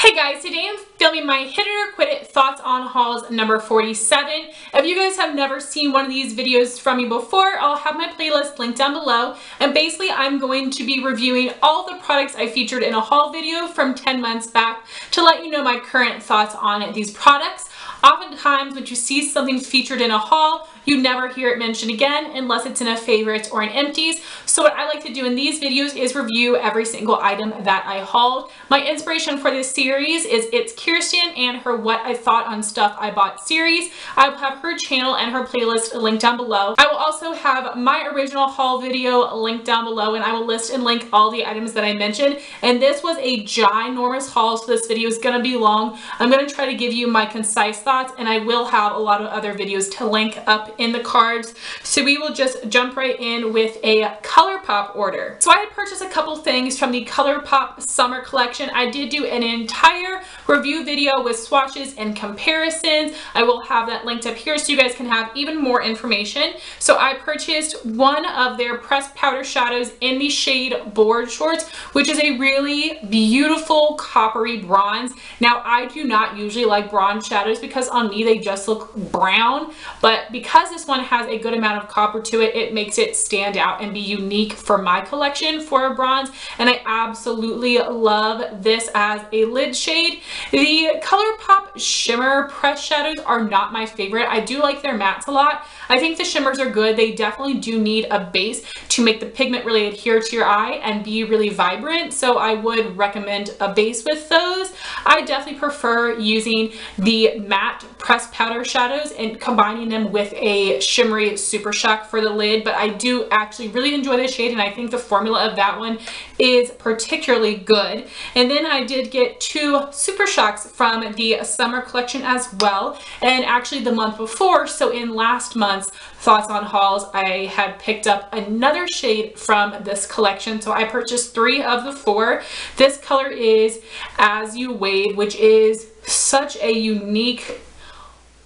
Hey guys, today I'm filming my Hit It or Quit It Thoughts on Hauls number 47. If you guys have never seen one of these videos from me before, I'll have my playlist linked down below. And basically I'm going to be reviewing all the products I featured in a haul video from 10 months back to let you know my current thoughts on these products. Oftentimes when you see something featured in a haul, you never hear it mentioned again unless it's in a favorites or an empties. So what I like to do in these videos is review every single item that I hauled. My inspiration for this series is It's Kirsten and her What I Thought on Stuff I Bought series. I will have her channel and her playlist linked down below. I will also have my original haul video linked down below, and I will list and link all the items that I mentioned. And this was a ginormous haul, so this video is going to be long. I'm going to try to give you my concise thoughts, and I will have a lot of other videos to link up in the cards. So we will just jump right in with a ColourPop order. So I had purchased a couple things from the ColourPop summer collection. I did do an entire review video with swatches and comparisons. I will have that linked up here so you guys can have even more information. So I purchased one of their pressed powder shadows in the shade Board Shorts, which is a really beautiful coppery bronze. Now I do not usually like bronze shadows because on me they just look brown, but because this one has a good amount of copper to it, it makes it stand out and be unique for my collection for a bronze, and I absolutely love this as a lid shade. The ColourPop shimmer pressed shadows are not my favorite. I do like their mattes a lot. I think the shimmers are good. They definitely do need a base to make the pigment really adhere to your eye and be really vibrant, so I would recommend a base with those. I definitely prefer using the matte pressed powder shadows and combining them with a shimmery Super Shock for the lid, but I do actually really enjoy this shade, and I think the formula of that one is particularly good. And then I did get two Super Shocks from the summer collection as well, and actually the month before, so in last month's Thoughts on Hauls, I had picked up another shade from this collection, so I purchased 3 of the 4. This color is As You Wade, which is such a unique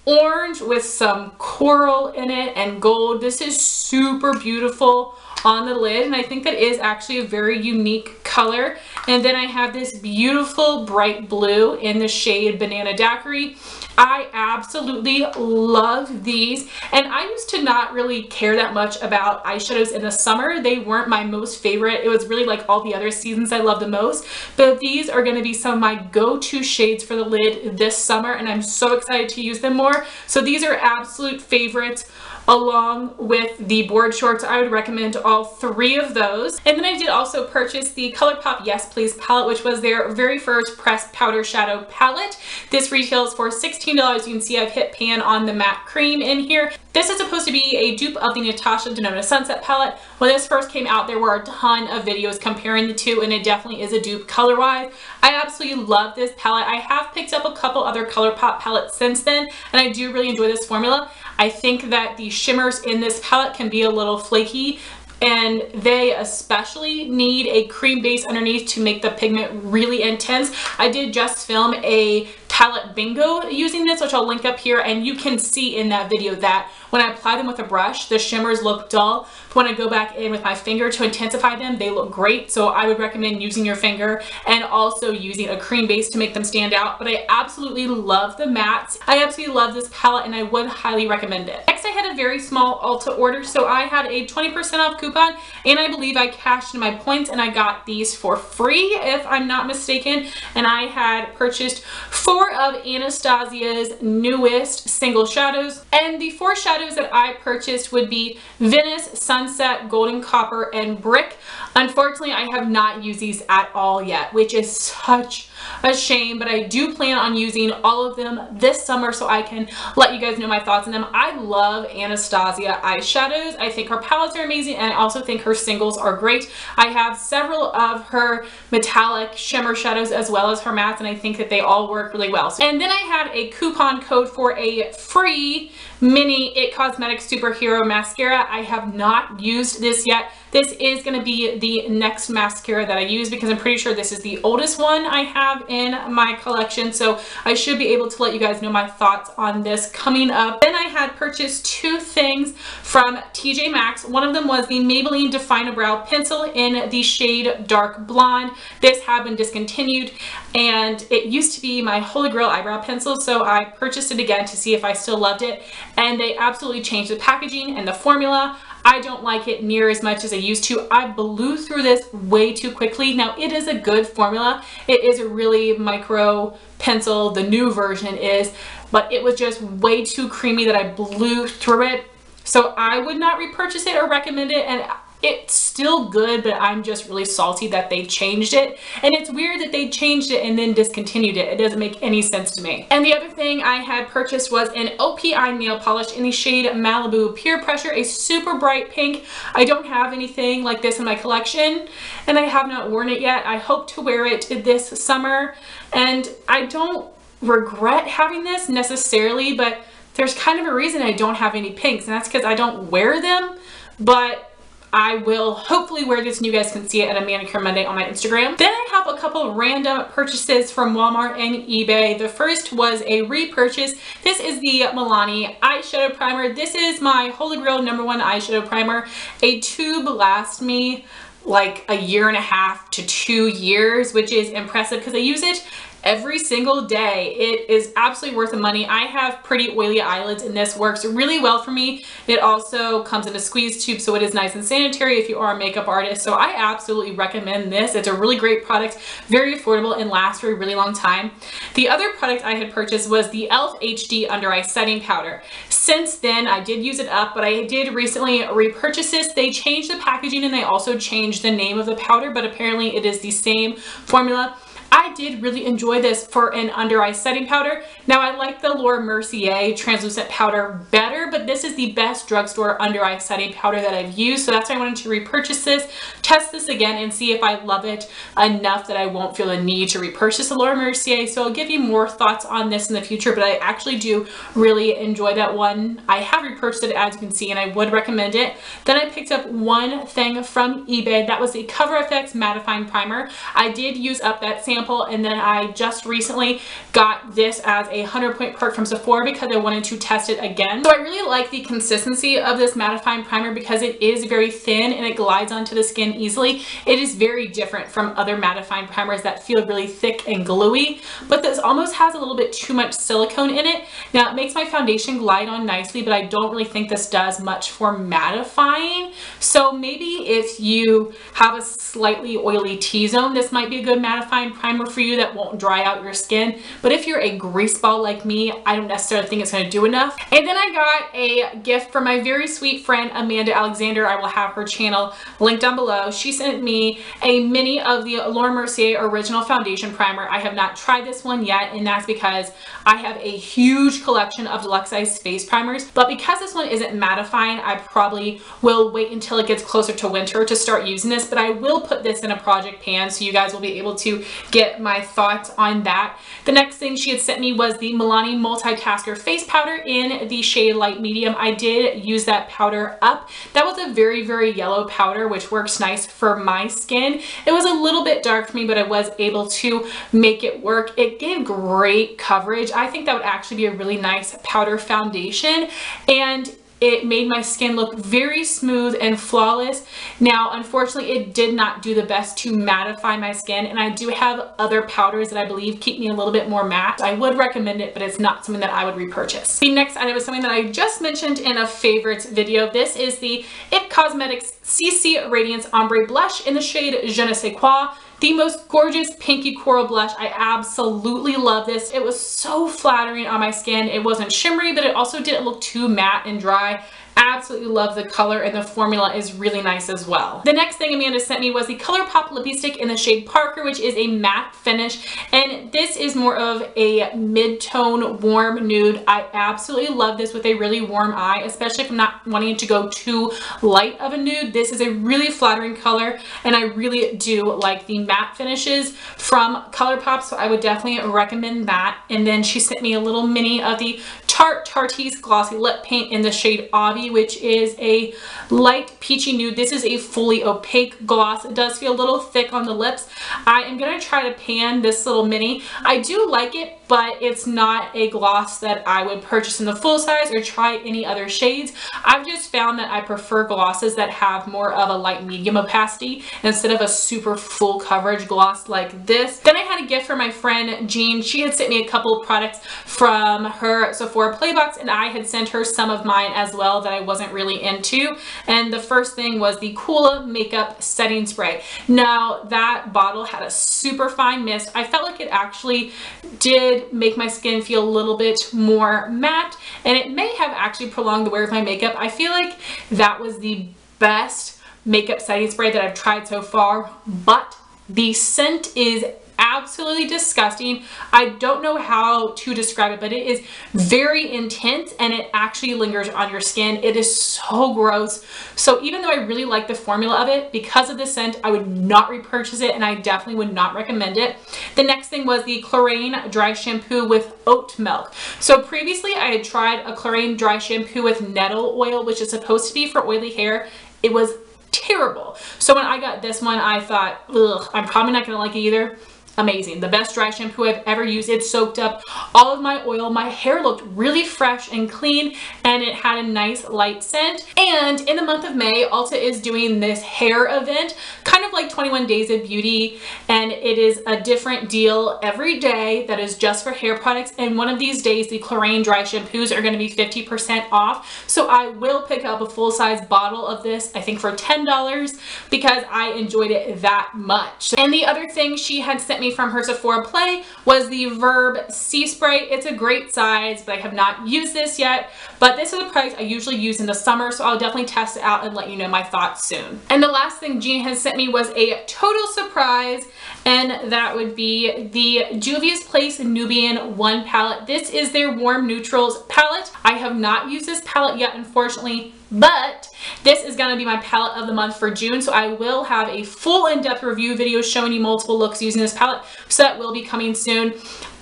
orange with some coral in it and gold. This is super beautiful on the lid, and I think that is actually a very unique color. And then I have this beautiful bright blue in the shade Banana Daquiri. I absolutely love these, and I used to not really care that much about eyeshadows in the summer. They weren't my most favorite. It was really like all the other seasons I love the most, but these are going to be some of my go-to shades for the lid this summer, and I'm so excited to use them more. So these are absolute favorites along with the Board Shorts. I would recommend all 3 of those. And then I did also purchase the ColourPop Yes Please palette, which was their very first pressed powder shadow palette. This retails for $16. You can see I've hit pan on the matte cream in here. This is supposed to be a dupe of the Natasha Denona Sunset palette. When this first came out, there were a ton of videos comparing the two, and it definitely is a dupe color-wise. I absolutely love this palette. I have picked up a couple other ColourPop palettes since then, and I do really enjoy this formula. I think that the shimmers in this palette can be a little flaky, and they especially need a cream base underneath to make the pigment really intense. I did just film a palette bingo using this, which I'll link up here, and you can see in that video that when I apply them with a brush, the shimmers look dull. But when I go back in with my finger to intensify them, they look great. So I would recommend using your finger and also using a cream base to make them stand out. But I absolutely love the mattes. I absolutely love this palette, and I would highly recommend it. Next, I had a very small Ulta order. So I had a 20% off coupon, and I believe I cashed in my points, and I got these for free, if I'm not mistaken. And I had purchased 4 of Anastasia's newest single shadows, and the 4 shadows that I purchased would be Venice, Sunset, Golden Copper, and Brick. Unfortunately, I have not used these at all yet, which is such a shame, but I do plan on using all of them this summer so I can let you guys know my thoughts on them. I love Anastasia eyeshadows. I think her palettes are amazing, and I also think her singles are great. I have several of her metallic shimmer shadows as well as her mattes, and I think that they all work really well. And then I had a coupon code for a free mini It Cosmetics Superhero Mascara. I have not used this yet. this is going to be the next mascara that I use because I'm pretty sure this is the oldest one I have in my collection. So I should be able to let you guys know my thoughts on this coming up. Then I had purchased two things from TJ Maxx. One of them was the Maybelline Define a Brow Pencil in the shade Dark Blonde. This had been discontinued and it used to be my holy grail eyebrow pencil, so I purchased it again to see if I still loved it, and they absolutely changed the packaging and the formula. I don't like it near as much as I used to. I blew through this way too quickly. Now, it is a good formula. It is a really micro pencil, the new version is, but it was just way too creamy that I blew through it. So I would not repurchase it or recommend it, and it's still good, but I'm just really salty that they changed it. And it's weird that they changed it and then discontinued it. It doesn't make any sense to me. And the other thing I had purchased was an OPI nail polish in the shade Malibu Peer Pressure, a super bright pink. I don't have anything like this in my collection, and I have not worn it yet. I hope to wear it this summer, and I don't regret having this necessarily, but there's kind of a reason I don't have any pinks, and that's because I don't wear them. But I will hopefully wear this and you guys can see it at a Manicure Monday on my Instagram. Then I have a couple random purchases from Walmart and eBay. The first was a repurchase. This is the Milani eyeshadow primer. This is my holy grail #1 eyeshadow primer. A tube lasts me like a year and a half to 2 years, which is impressive because I use it every single day. It is absolutely worth the money. I have pretty oily eyelids and this works really well for me. It also comes in a squeeze tube, so it is nice and sanitary if you are a makeup artist. So I absolutely recommend this. It's a really great product, very affordable, and lasts for a really long time. The other product I had purchased was the e.l.f. HD Under Eye Setting Powder. Since then, I did use it up, but I did recently repurchase this. They changed the packaging and they also changed the name of the powder, but apparently it is the same formula. I did really enjoy this for an under eye setting powder. Now, I like the Mercier translucent powder better, but this is the best drugstore under eye setting powder that I've used, so that's why I wanted to repurchase this, test this again, and see if I love it enough that I won't feel a need to repurchase the Mercier. So I'll give you more thoughts on this in the future, but I actually do really enjoy that one. I have repurchased it, as you can see, and I would recommend it. Then I picked up one thing from eBay. That was the CoverFx Mattifying Primer. I did use up that sample, and then I just recently got this as a 100-point perk from Sephora because I wanted to test it again. So I really like the consistency of this mattifying primer because it is very thin and it glides onto the skin easily. It is very different from other mattifying primers that feel really thick and gluey, but this almost has a little bit too much silicone in it. Now, it makes my foundation glide on nicely, but I don't really think this does much for mattifying. So maybe if you have a slightly oily T-zone, this might be a good mattifying primer for you that won't dry out your skin. But if you're a grease ball like me, I don't necessarily think it's going to do enough. And then I got a gift from my very sweet friend Amanda Alexander. I will have her channel linked down below. She sent me a mini of the Mercier Original Foundation Primer. I have not tried this one yet, and that's because I have a huge collection of deluxe size face primers. But because this one isn't mattifying, I probably will wait until it gets closer to winter to start using this. But I will put this in a project pan so you guys will be able to get my thoughts on that. The next thing she had sent me was the Milani Multitasker face powder in the shade Light Medium. I did use that powder up. That was a very, very yellow powder, which works nice for my skin. It was a little bit dark for me, but I was able to make it work. It gave great coverage. I think that would actually be a really nice powder foundation, and it made my skin look very smooth and flawless. Now, unfortunately, it did not do the best to mattify my skin, and I do have other powders that I believe keep me a little bit more matte. I would recommend it, but it's not something that I would repurchase. The next item is something that I just mentioned in a favorites video. This is the IT Cosmetics CC Radiance Ombre Blush in the shade Je ne sais quoi. The most gorgeous pinky coral blush. I absolutely love this. It was so flattering on my skin. It wasn't shimmery, but it also didn't look too matte and dry. Absolutely love the color, and the formula is really nice as well. The next thing Amanda sent me was the ColourPop Lippie Stick in the shade Parker, which is a matte finish, and this is more of a mid-tone warm nude. I absolutely love this with a really warm eye, especially if I'm not wanting to go too light of a nude. This is a really flattering color, and I really do like the matte finishes from ColourPop, so I would definitely recommend that. And then she sent me a little mini of the Tarte Glossy Lip Paint in the shade Obvi, Glossy, which is a light peachy nude. This is a fully opaque gloss. It does feel a little thick on the lips. I am going to try to pan this little mini. I do like it, but it's not a gloss that I would purchase in the full size or try any other shades. I've just found that I prefer glosses that have more of a light medium opacity instead of a super full coverage gloss like this. Then I had a gift from my friend Jean. She had sent me a couple of products from her Sephora Playbox, and I had sent her some of mine as well that I wasn't really into. And the first thing was the Coola makeup setting spray. Now that bottle had a super fine mist. I felt like it actually did make my skin feel a little bit more matte, and it may have actually prolonged the wear of my makeup. I feel like that was the best makeup setting spray that I've tried so far, but the scent is absolutely disgusting. I don't know how to describe it, but it is very intense and it actually lingers on your skin. It is so gross. So even though I really like the formula of it, because of the scent, I would not repurchase it, and I definitely would not recommend it. The next thing was the Klorane dry shampoo with oat milk. So previously I had tried a Klorane dry shampoo with nettle oil, which is supposed to be for oily hair. It was terrible. So when I got this one, I thought, ugh, I'm probably not gonna like it either. Amazing. The best dry shampoo I've ever used. It soaked up all of my oil. My hair looked really fresh and clean, and it had a nice light scent. And in the month of May, Ulta is doing this hair event, kind of like 21 Days of Beauty, and it is a different deal every day that is just for hair products. And one of these days, the Klorane dry shampoos are going to be 50% off. So I will pick up a full-size bottle of this, I think for $10, because I enjoyed it that much. And the other thing she had sent me from her Sephora Play was the Verb Sea Spray. It's a great size, but I have not used this yet. But this is a product I usually use in the summer, so I'll definitely test it out and let you know my thoughts soon. And the last thing Jean has sent me was a total surprise, and that would be the Juvia's Place Nubian 1 palette. This is their Warm Neutrals palette. I have not used this palette yet, unfortunately, but this is going to be my palette of the month for June, so I will have a full in-depth review video showing you multiple looks using this palette, so that will be coming soon.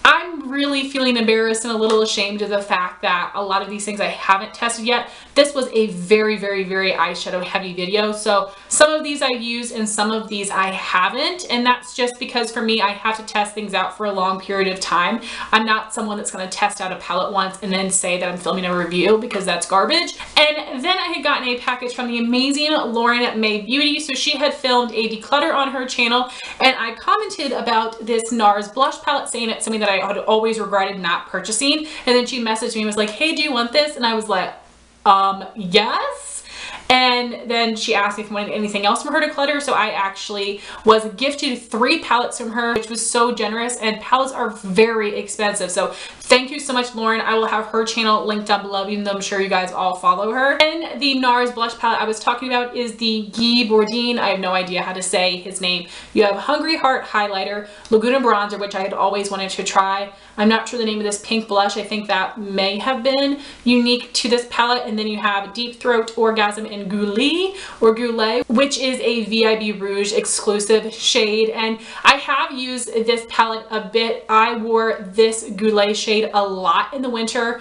I'm really feeling embarrassed and a little ashamed of the fact that a lot of these things I haven't tested yet. This was a very eyeshadow heavy video, so some of these I've used and some of these I haven't, and that's just because for me I have to test things out for a long period of time. I'm not someone that's going to test out a palette once and then say that I'm filming a review, because that's garbage. And then I had gotten a package from the amazing Lauren May Beauty. So she had filmed a declutter on her channel, and I commented about this NARS blush palette, saying it's something that I had always regretted not purchasing, and then she messaged me and was like, hey, do you want this? And I was like, yes. And then she asked me if I wanted anything else from her declutter, so I actually was gifted 3 palettes from her, which was so generous, and palettes are very expensive. So thank you so much, Lauren. I will have her channel linked down below, even though I'm sure you guys all follow her. And the NARS blush palette I was talking about is the Guy Bourdin. I have no idea how to say his name. You have Hungry Heart Highlighter, Laguna Bronzer, which I had always wanted to try. I'm not sure the name of this pink blush. I think that may have been unique to this palette. And then you have Deep Throat Orgasm in Goulet, which is a VIB Rouge exclusive shade. And I have used this palette a bit. I wore this Goulet shade a lot in the winter.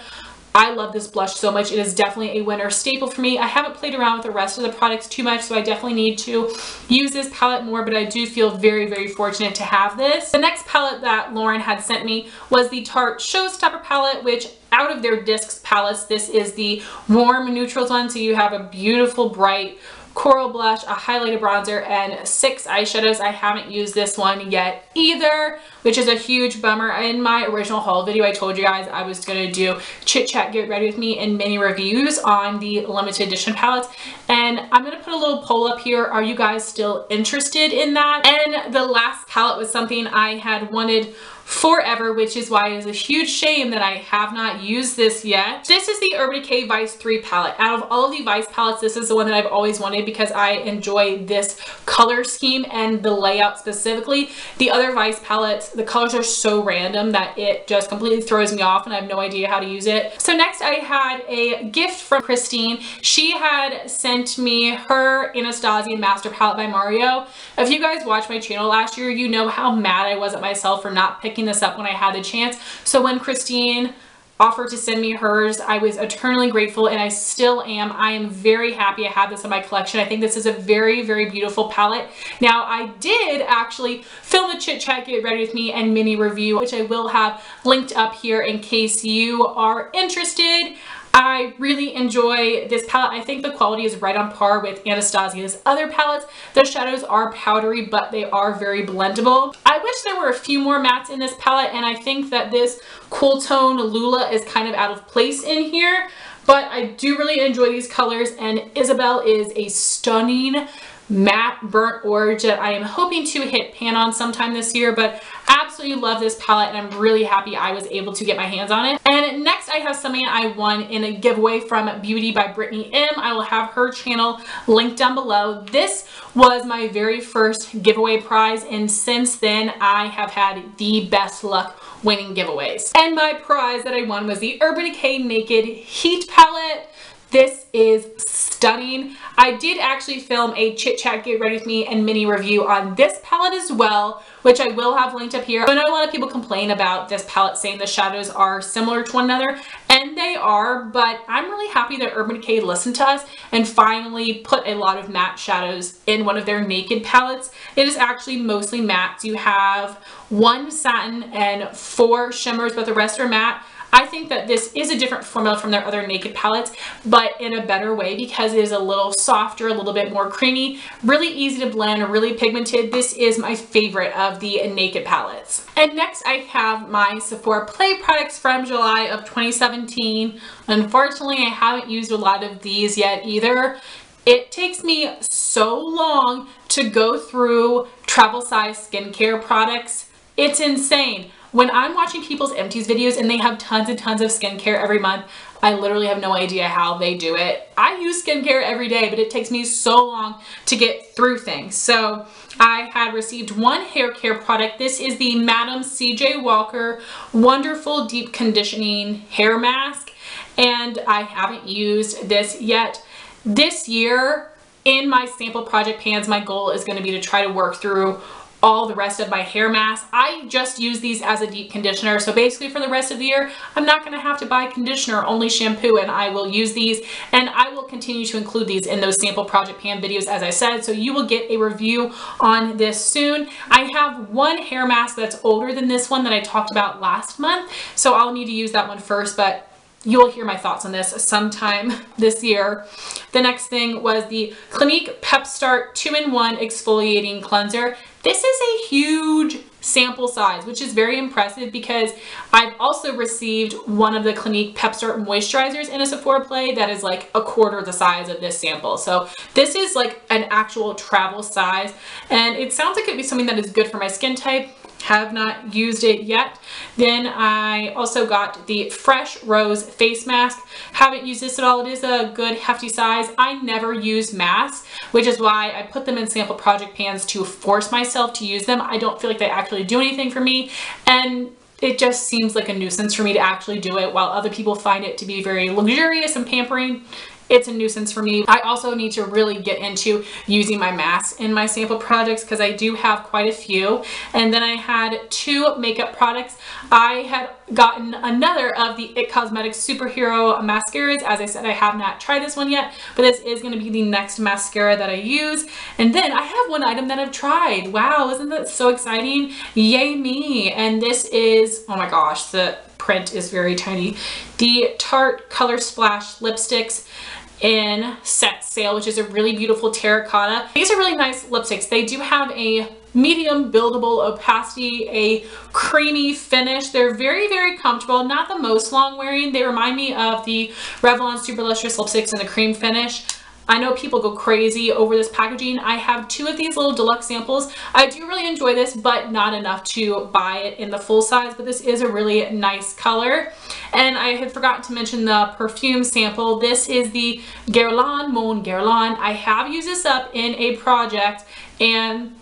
I love this blush so much. It is definitely a winter staple for me. I haven't played around with the rest of the products too much, so I definitely need to use this palette more, but I do feel very fortunate to have this. The next palette that Lauren had sent me was the Tarte Showstopper palette, which out of their Discs palettes, this is the Warm Neutrals one. So you have a beautiful bright coral blush, a highlighter bronzer, and 6 eyeshadows. I haven't used this one yet either, which is a huge bummer. In my original haul video, I told you guys I was going to do chit chat, get ready with me, and mini reviews on the limited edition palettes. And I'm going to put a little poll up here. Are you guys still interested in that? And the last palette was something I had wanted forever, which is why it is a huge shame that I have not used this yet. This is the Urban Decay Vice 3 palette. Out of all of the Vice palettes, this is the one that I've always wanted because I enjoy this color scheme and the layout specifically. The other Vice palettes, the colors are so random that it just completely throws me off and I have no idea how to use it. So next I had a gift from Christine. She had sent me her Anastasia Master Palette by Mario. If you guys watched my channel last year, you know how mad I was at myself for not picking this up when I had the chance. So when Christine offered to send me hers. I was eternally grateful, and I still am. I am very happy I have this in my collection. I think this is a very, very beautiful palette. Now, I did actually film a chit chat, get ready with me, and mini review, which I will have linked up here in case you are interested. I really enjoy this palette. I think the quality is right on par with Anastasia's other palettes. The shadows are powdery, but they are very blendable. I wish there were a few more mattes in this palette, and I think that this cool tone Lula is kind of out of place in here, but I do really enjoy these colors, and Isabel is a stunning matte burnt orange that I am hoping to hit pan on sometime this year, but absolutely love this palette, and I'm really happy I was able to get my hands on it. And next I have something I won in a giveaway from Beauty by Brittany M. I will have her channel linked down below. This was my very first giveaway prize, and since then I have had the best luck winning giveaways. And my prize that I won was the Urban Decay Naked Heat Palette. This is stunning. I did actually film a chit chat, get ready with me, and mini review on this palette as well, which I will have linked up here. I know a lot of people complain about this palette saying the shadows are similar to one another, and they are, but I'm really happy that Urban Decay listened to us and finally put a lot of matte shadows in one of their naked palettes. It is actually mostly mattes. You have 1 satin and 4 shimmers, but the rest are matte. I think that this is a different formula from their other naked palettes, but in a better way because it is a little softer, a little bit more creamy, really easy to blend, really pigmented. This is my favorite of the naked palettes. And next I have my Sephora Play products from July of 2017. Unfortunately, I haven't used a lot of these yet either. It takes me so long to go through travel size skincare products. It's insane. When I'm watching people's empties videos and they have tons and tons of skincare every month, I literally have no idea how they do it. I use skincare every day, but it takes me so long to get through things. So I had received one hair care product. This is the Madam CJ Walker Wonderful Deep Conditioning Hair Mask, and I haven't used this yet. This year, in my sample project pans, my goal is going to be to try to work through all the rest of my hair masks. I just use these as a deep conditioner, so basically for the rest of the year I'm not going to have to buy conditioner, only shampoo, and I will use these, and I will continue to include these in those sample project pan videos as I said, so you will get a review on this soon. I have one hair mask that's older than this one that I talked about last month, so I'll need to use that one first, but you will hear my thoughts on this sometime this year. The next thing was the Clinique Pep Start 2-in-1 Exfoliating Cleanser. This is a huge sample size, which is very impressive because I've also received one of the Clinique Pep Start moisturizers in a Sephora Play that is like a quarter the size of this sample. So this is like an actual travel size, and it sounds like it'd be something that is good for my skin type. Have not used it yet. Then I also got the Fresh Rose face mask. Haven't used this at all. It is a good hefty size. I never use masks, which is why I put them in sample project pans to force myself to use them. I don't feel like they actually do anything for me, and it just seems like a nuisance for me to actually do it while other people find it to be very luxurious and pampering. It's a nuisance for me. I also need to really get into using my masks in my sample products because I do have quite a few. And then I had 2 makeup products. I had gotten another of the IT Cosmetics Superhero mascaras. As I said, I have not tried this one yet, but this is going to be the next mascara that I use. And then I have one item that I've tried. Wow, isn't that so exciting? Yay me. And this is, oh my gosh, the print is very tiny. The Tarte Color Splash lipsticks in set sale, which is a really beautiful terracotta. These are really nice lipsticks. They do have a medium buildable opacity, a creamy finish. They're very, very comfortable. Not the most long wearing. They remind me of the Revlon Super Lustrous lipsticks in the cream finish. I know people go crazy over this packaging. I have 2 of these little deluxe samples. I do really enjoy this, but not enough to buy it in the full size, but this is a really nice color. And I had forgotten to mention the perfume sample. This is the Guerlain Mon Guerlain. I have used this up in a project, and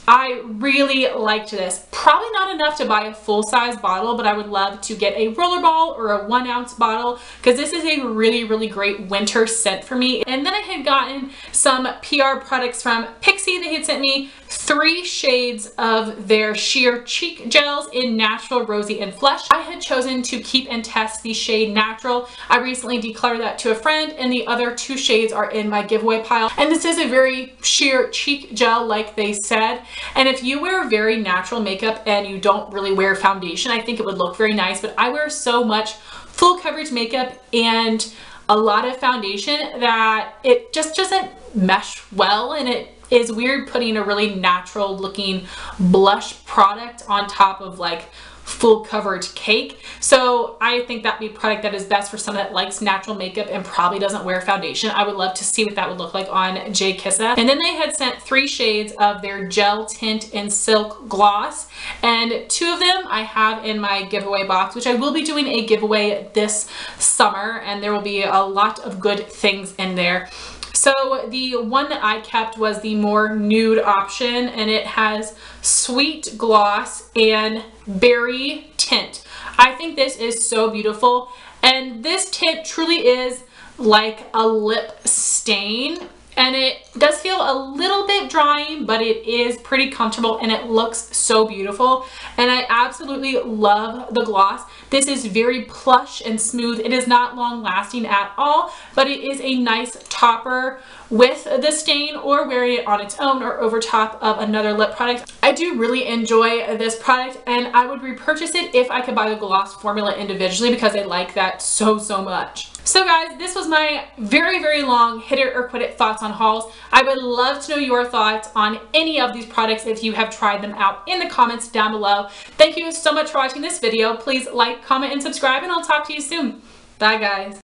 I really liked this. Probably not enough to buy a full-size bottle, but I would love to get a rollerball or a 1-ounce bottle because this is a really, really great winter scent for me. And then I had gotten some PR products from Pixi. They had sent me 3 shades of their sheer cheek gels in Natural, Rosy, and Flesh. I had chosen to keep and test the shade Natural. I recently decluttered that to a friend, and the other 2 shades are in my giveaway pile. And this is a very sheer cheek gel like they said. And if you wear very natural makeup and you don't really wear foundation, I think it would look very nice. But I wear so much full coverage makeup and a lot of foundation that it just doesn't mesh well, and it is weird putting a really natural looking blush product on top of like full coverage cake. So I think that'd be a product that is best for someone that likes natural makeup and probably doesn't wear foundation. I would love to see what that would look like on J Kissa. And then they had sent 3 shades of their gel tint and silk gloss, and 2 of them I have in my giveaway box, which I will be doing a giveaway this summer, and there will be a lot of good things in there. So the one that I kept was the more nude option, and it has sweet gloss and berry tint. I think this is so beautiful, and this tint truly is like a lip stain, and it does feel a little bit drying, but it is pretty comfortable and it looks so beautiful. And I absolutely love the gloss. This is very plush and smooth. It is not long lasting at all, but it is a nice topper with the stain or wearing it on its own or over top of another lip product. I do really enjoy this product, and I would repurchase it if I could buy the gloss formula individually because I like that so much. So guys, this was my very, very long hit it or quit it thoughts on hauls. I would love to know your thoughts on any of these products if you have tried them out in the comments down below. Thank you so much for watching this video. Please like, comment, and subscribe, and I'll talk to you soon. Bye guys.